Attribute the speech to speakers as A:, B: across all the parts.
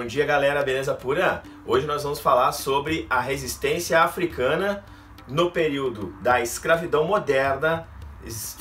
A: Bom dia, galera, beleza pura? Hoje nós vamos falar sobre a resistência africana no período da escravidão moderna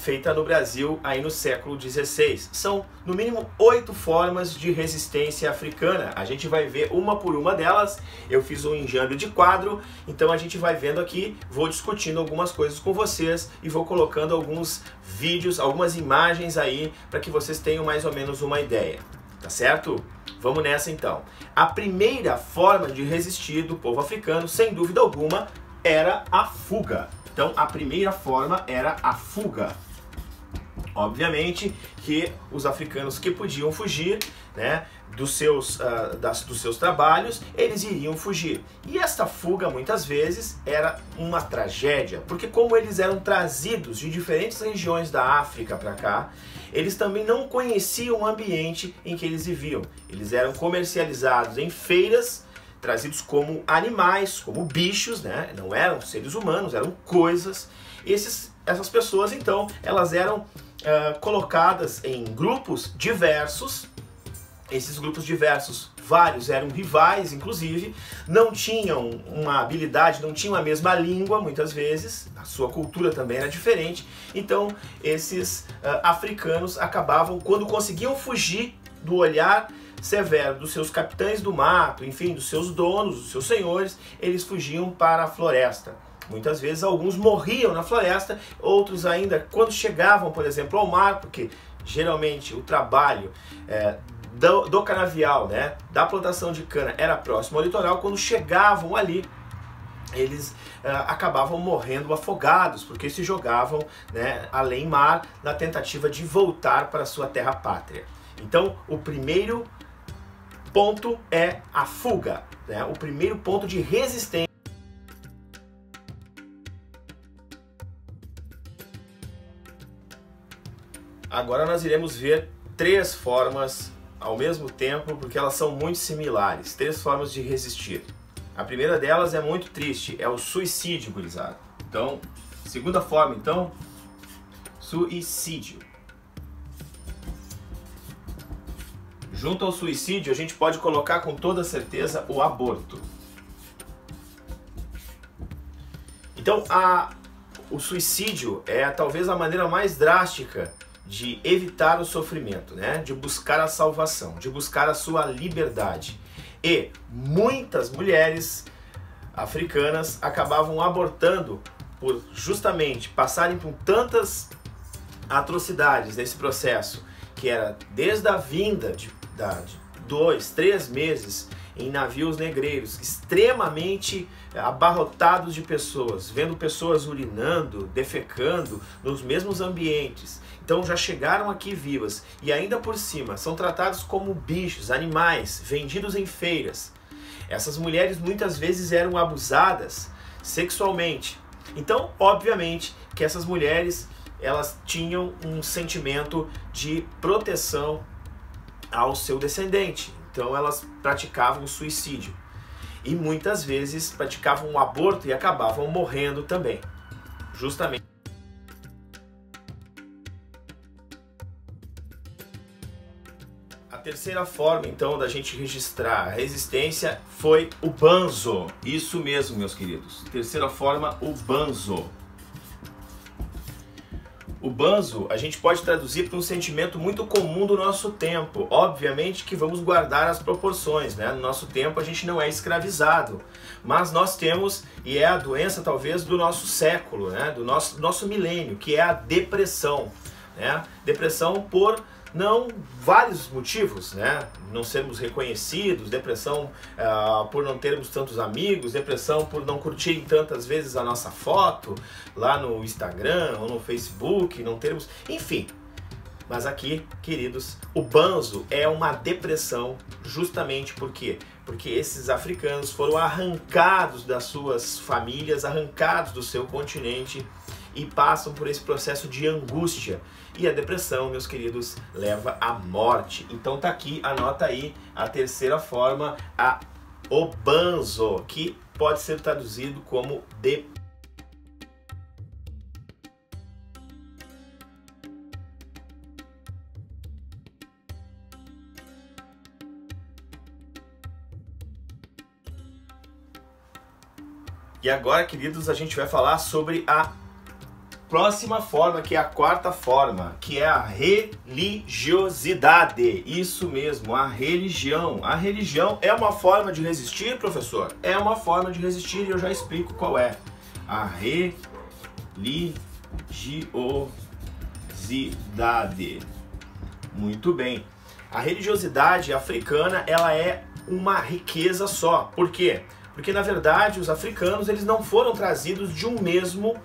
A: feita no Brasil aí no século XVI. São no mínimo 8 formas de resistência africana. A gente vai ver uma por uma delas. Eu fiz um enjambre de quadro, então a gente vai vendo aqui, vou discutindo algumas coisas com vocês e vou colocando alguns vídeos, algumas imagens aí para que vocês tenham mais ou menos uma ideia, tá certo? Vamos nessa então. A primeira forma de resistir do povo africano, sem dúvida alguma, era a fuga. Então a primeira forma era a fuga. Obviamente que os africanos que podiam fugir, né, dos seus trabalhos, eles iriam fugir. E esta fuga muitas vezes era uma tragédia, porque como eles eram trazidos de diferentes regiões da África para cá, eles também não conheciam o ambiente em que eles viviam. Eles eram comercializados em feiras, trazidos como animais, como bichos, né? Não eram seres humanos, eram coisas. Essas pessoas, então, elas eram colocadas em grupos diversos. Esses grupos diversos, vários eram rivais, inclusive, não tinham uma habilidade, não tinham a mesma língua, muitas vezes, a sua cultura também era diferente. Então, esses africanos acabavam, quando conseguiam fugir do olhar severo dos seus capitães do mato, enfim, dos seus donos, dos seus senhores, eles fugiam para a floresta. Muitas vezes alguns morriam na floresta, outros ainda, quando chegavam, por exemplo, ao mar, porque geralmente o trabalho do canavial, né, da plantação de cana era próximo ao litoral, quando chegavam ali, eles acabavam morrendo afogados, porque se jogavam, né, além mar na tentativa de voltar para a sua terra pátria. Então, o primeiro ponto é a fuga, né? O primeiro ponto de resistência. Agora nós iremos ver 3 formas ao mesmo tempo, porque elas são muito similares. 3 formas de resistir. A primeira delas é muito triste, é o suicídio, gurizada. Então, segunda forma, então, suicídio. Junto ao suicídio, a gente pode colocar com toda certeza o aborto. Então, o suicídio é talvez a maneira mais drástica de evitar o sofrimento, né? De buscar a salvação, de buscar a sua liberdade. E muitas mulheres africanas acabavam abortando por justamente passarem por tantas atrocidades nesse processo, que era desde a vinda de 2, 3 meses em navios negreiros, extremamente abarrotados de pessoas, vendo pessoas urinando, defecando nos mesmos ambientes. Então já chegaram aqui vivas e ainda por cima são tratados como bichos, animais, vendidos em feiras. Essas mulheres muitas vezes eram abusadas sexualmente. Então, obviamente, que essas mulheres elas tinham um sentimento de proteção ao seu descendente. Então elas praticavam o suicídio. E muitas vezes praticavam um aborto e acabavam morrendo também. Justamente. A terceira forma, então, da gente registrar a resistência foi o banzo. Isso mesmo, meus queridos. Terceira forma, o banzo. O banzo a gente pode traduzir para um sentimento muito comum do nosso tempo. Obviamente que vamos guardar as proporções, né? No nosso tempo a gente não é escravizado, mas nós temos, e é a doença talvez do nosso século, né? Do nosso milênio, que é a depressão, né? Depressão por vários motivos, né? Não sermos reconhecidos, depressão por não termos tantos amigos, depressão por não curtirem tantas vezes a nossa foto lá no Instagram ou no Facebook, não termos, enfim. Mas aqui, queridos, o banzo é uma depressão justamente por quê? Porque esses africanos foram arrancados das suas famílias, arrancados do seu continente e passam por esse processo de angústia. E a depressão, meus queridos, leva à morte. Então tá aqui, anota aí a terceira forma, o banzo, que pode ser traduzido como depressão. E agora, queridos, a gente vai falar sobre a próxima forma, que é a quarta forma, que é a religiosidade. Isso mesmo, a religião. A religião é uma forma de resistir, professor? É uma forma de resistir e eu já explico qual é. A religiosidade. Muito bem. A religiosidade africana, ela é uma riqueza só. Por quê? Porque, na verdade, os africanos eles não foram trazidos de um mesmo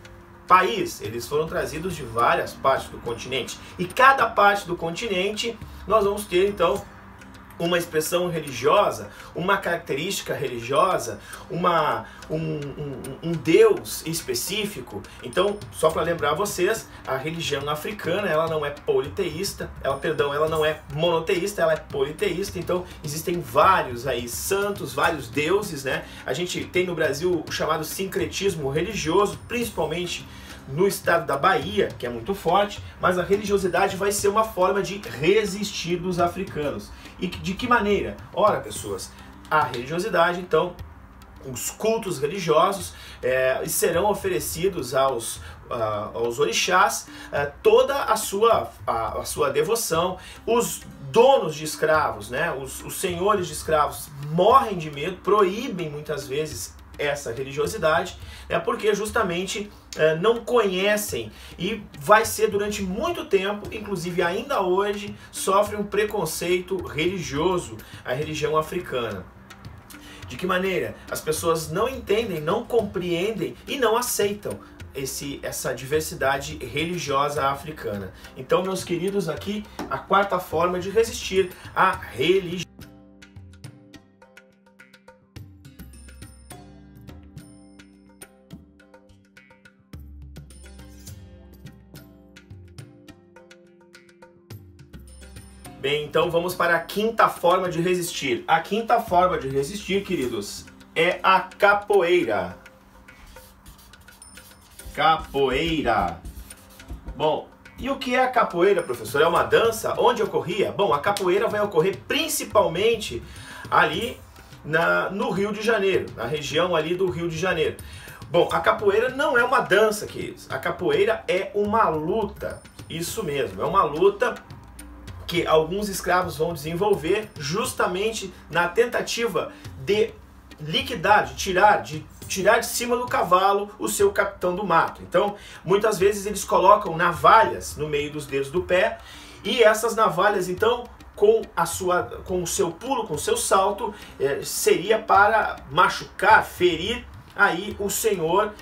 A: país. Eles foram trazidos de várias partes do continente. E cada parte do continente nós vamos ter, então, uma expressão religiosa, uma característica religiosa, um Deus específico. Então, só para lembrar vocês, a religião africana, ela não é politeísta, ela não é monoteísta, ela é politeísta. Então, existem vários aí santos, vários deuses, né? A gente tem no Brasil o chamado sincretismo religioso, principalmente no estado da Bahia, que é muito forte, mas a religiosidade vai ser uma forma de resistir dos africanos. E de que maneira? Ora, pessoas, a religiosidade, então, os cultos religiosos serão oferecidos aos orixás, toda a sua devoção. Os donos de escravos, né, os senhores de escravos morrem de medo, proíbem muitas vezes essa religiosidade, porque justamente não conhecem, e vai ser durante muito tempo, inclusive ainda hoje, sofre um preconceito religioso a religião africana. De que maneira? As pessoas não entendem, não compreendem e não aceitam essa diversidade religiosa africana. Então, meus queridos, aqui a quarta forma de resistir à religião. Bem, então vamos para a quinta forma de resistir. A quinta forma de resistir, queridos, é a capoeira. Capoeira. Bom, e o que é a capoeira, professor? É uma dança? Onde ocorria? Bom, a capoeira vai ocorrer principalmente ali no Rio de Janeiro, na região ali do Rio de Janeiro. Bom, a capoeira não é uma dança, queridos. A capoeira é uma luta. Isso mesmo, é uma luta que alguns escravos vão desenvolver justamente na tentativa de liquidar, de tirar de cima do cavalo o seu capitão do mato. Então, muitas vezes eles colocam navalhas no meio dos dedos do pé, e essas navalhas, então, com o seu pulo, com o seu salto, seria para machucar, ferir aí o senhor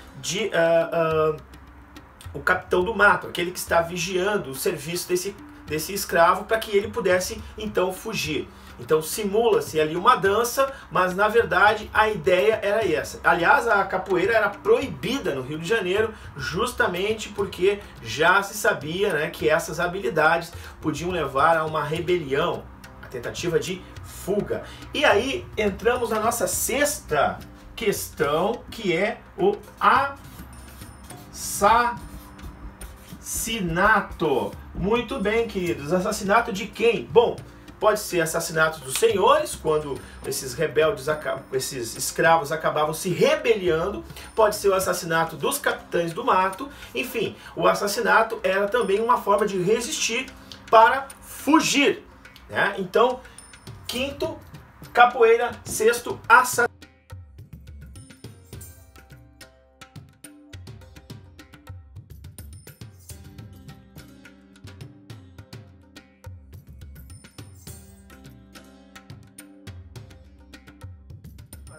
A: o capitão do mato, aquele que está vigiando o serviço desse escravo, para que ele pudesse então fugir. Então simula-se ali uma dança, mas na verdade a ideia era essa. Aliás, a capoeira era proibida no Rio de Janeiro justamente porque já se sabia, né, que essas habilidades podiam levar a uma rebelião, a tentativa de fuga. E aí entramos na nossa sexta questão, que é o assassinato. Muito bem, queridos. Assassinato de quem? Bom, pode ser assassinato dos senhores, quando esses rebeldes, esses escravos acabavam se rebeliando. Pode ser o assassinato dos capitães do mato. Enfim, o assassinato era também uma forma de resistir para fugir, né? Então, quinto, capoeira. Sexto, assassinato.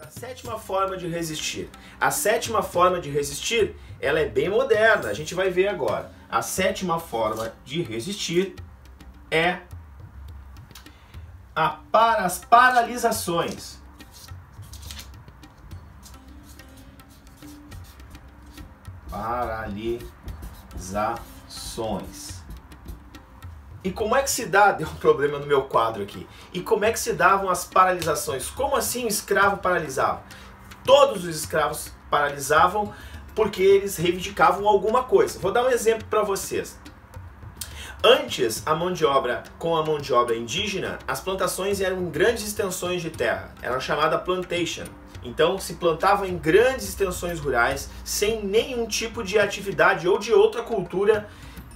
A: A sétima forma de resistir. A sétima forma de resistir, ela é bem moderna, a gente vai ver agora. A sétima forma de resistir é as paralisações. Paralisações. E como é que se dá? Deu um problema no meu quadro aqui. E como é que se davam as paralisações? Como assim o escravo paralisava? Todos os escravos paralisavam porque eles reivindicavam alguma coisa. Vou dar um exemplo para vocês. Antes, com a mão de obra indígena, as plantações eram grandes extensões de terra. Era chamada plantation. Então se plantava em grandes extensões rurais, sem nenhum tipo de atividade ou de outra cultura,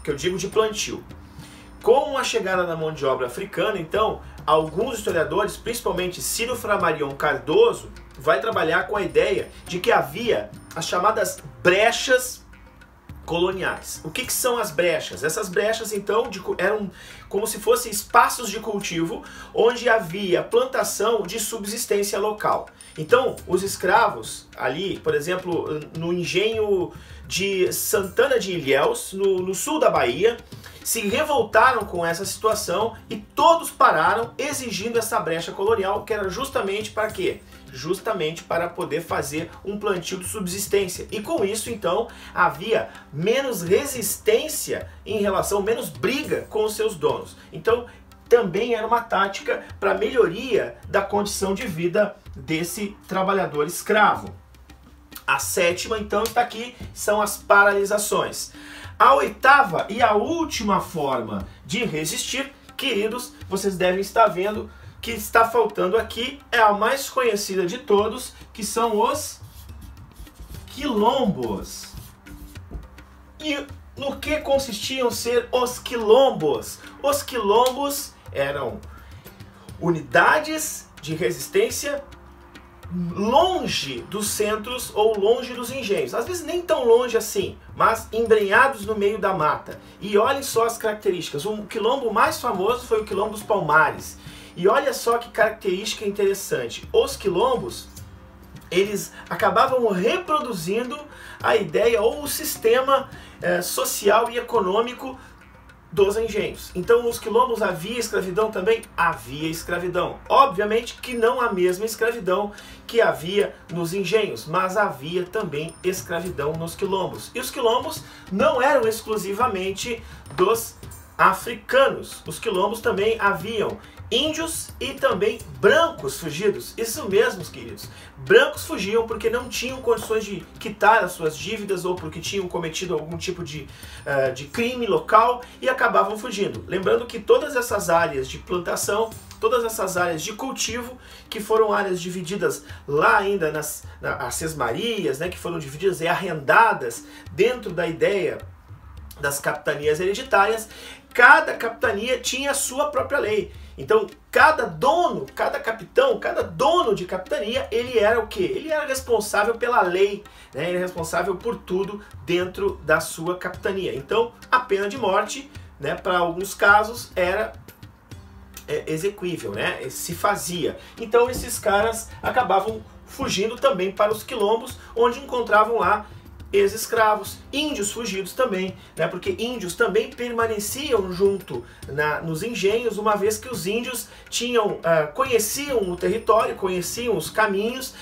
A: que eu digo de plantio. Com a chegada da mão de obra africana, então, alguns historiadores, principalmente Ciro Flammarion Cardoso, vai trabalhar com a ideia de que havia as chamadas brechas coloniais. O que são as brechas? Essas brechas, então, eram como se fossem espaços de cultivo onde havia plantação de subsistência local. Então, os escravos ali, por exemplo, no engenho de Santana de Ilhéus, no sul da Bahia, se revoltaram com essa situação e todos pararam exigindo essa brecha colonial, que era justamente para quê? Justamente para poder fazer um plantio de subsistência. E com isso, então, havia menos resistência em relação, menos briga com os seus donos. Então, também era uma tática para melhoria da condição de vida desse trabalhador escravo. A sétima, então, está aqui, são as paralisações. A oitava e a última forma de resistir, queridos, vocês devem estar vendo que está faltando aqui, é a mais conhecida de todos, que são os quilombos. E no que consistiam ser os quilombos? Os quilombos eram unidades de resistência longe dos centros ou longe dos engenhos. Às vezes nem tão longe assim, mas embrenhados no meio da mata. E olhem só as características. O quilombo mais famoso foi o Quilombo dos Palmares. E olha só que característica interessante. Os quilombos, eles acabavam reproduzindo a ideia ou o sistema social e econômico dos engenhos. Então, nos quilombos havia escravidão também? Havia escravidão. Obviamente que não a mesma escravidão que havia nos engenhos, mas havia também escravidão nos quilombos. E os quilombos não eram exclusivamente dos africanos. Os quilombos também haviam índios e também brancos fugidos. Isso mesmo, queridos. Brancos fugiam porque não tinham condições de quitar as suas dívidas ou porque tinham cometido algum tipo de crime local e acabavam fugindo. Lembrando que todas essas áreas de plantação, todas essas áreas de cultivo, que foram áreas divididas lá ainda nas sesmarias, né, que foram divididas e arrendadas dentro da ideia das capitanias hereditárias, cada capitania tinha a sua própria lei. Então, cada dono, cada capitão, cada dono de capitania, ele era o quê? Ele era responsável pela lei, né? Ele era responsável por tudo dentro da sua capitania. Então, a pena de morte, né, para alguns casos, era exequível, né? Se fazia. Então, esses caras acabavam fugindo também para os quilombos, onde encontravam lá ex-escravos, índios fugidos também, né? Porque índios também permaneciam junto nos engenhos, uma vez que os índios conheciam o território, conheciam os caminhos,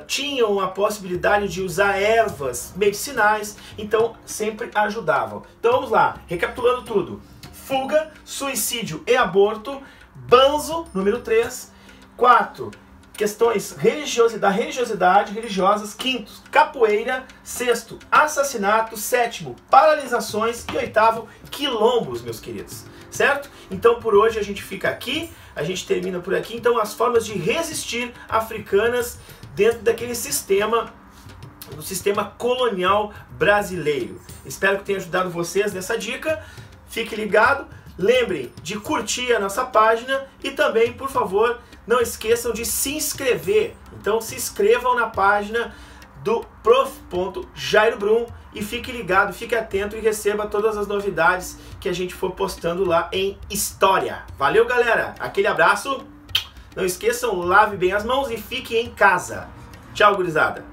A: tinham a possibilidade de usar ervas medicinais, então sempre ajudavam. Então vamos lá, recapitulando tudo: fuga, suicídio e aborto. Banzo, número 3. 4. Questões da religiosidade, religiosas. 5º, capoeira. 6º, assassinato. 7º, paralisações. E 8º, quilombos, meus queridos. Certo? Então por hoje a gente fica aqui, a gente termina por aqui. Então as formas de resistir africanas dentro daquele sistema, do sistema colonial brasileiro. Espero que tenha ajudado vocês nessa dica. Fique ligado. Lembrem de curtir a nossa página e também, por favor, não esqueçam de se inscrever. Então se inscrevam na página do Prof. Brum e fique ligado, fique atento e receba todas as novidades que a gente for postando lá em História. Valeu, galera! Aquele abraço. Não esqueçam, lave bem as mãos e fique em casa. Tchau, gurizada!